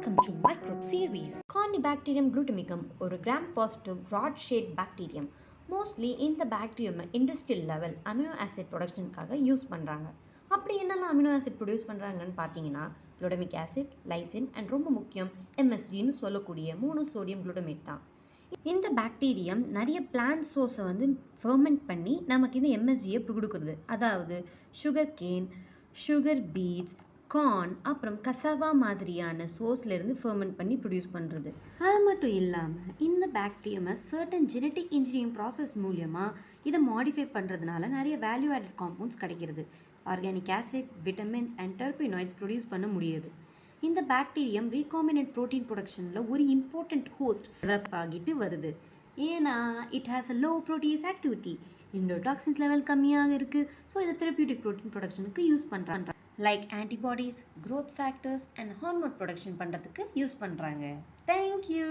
Welcome to Microbe series. Corynebacterium glutamicum ஒரு gram positive rod shaped bacterium. Mostly இந்த bacterium industrial level amino acid ப்ரொடக்ஷனுக்காக use பண்ணுறாங்க. அப்படி என்னெல்லாம் அமினோ ஆசிட் ப்ரொடியூஸ் பண்ணுறாங்கன்னு பார்த்தீங்கன்னா குளுட்டமிக் ஆசிட், லைசின் அண்ட் ரொம்ப முக்கியம் எம்எஸ்டின்னு சொல்லக்கூடிய மோனோசோடியம் குளுட்டமேட் தான். இந்த பாக்டீரியம் நிறைய பிளான்ட் சோர்ஸை ஃபெர்மெண்ட் பண்ணி நமக்கு இந்த எம்எஸ்டியை கொடுக்குறது. அதாவது sugar cane, sugar beets, corn, அப்புறம் கசாவா மாதிரியான சோர்ஸ்லேருந்து ஃபெர்மெண்ட் பண்ணி ப்ரொடியூஸ் பண்ணுறது. அது மட்டும் இல்லாமல் இந்த பாக்டீரியமை சர்டன் ஜெனட்டிக் இன்ஜினியரிங் ப்ராசஸ் மூலியமாக இதை மாடிஃபை பண்ணுறதுனால நிறைய வேல்யூ ஆடட் காம்பவுண்ட்ஸ் கிடைக்கிறது. Organic acid, vitamins and terpenoids produce பண்ண முடியுது. இந்த பாக்டீரியம் ரீகாம்பினன்ட் ப்ரோட்டீன் ப்ரொடக்ஷனில் ஒரு இம்பார்ட்டண்ட் ஹோஸ்ட் டெவலப் ஆகிட்டு வருது. ஏன்னா it has a low protease activity, endotoxins level கம்மியாக இருக்குது. ஸோ இதை தெரபியூட்டிக் ப்ரோட்டீன் ப்ரொடக்ஷனுக்கு யூஸ் பண்ணுறாங்க. Like antibodies, growth factors and hormone production பண்ணுறதுக்கு யூஸ் பண்ணுறாங்க. தேங்க்யூ.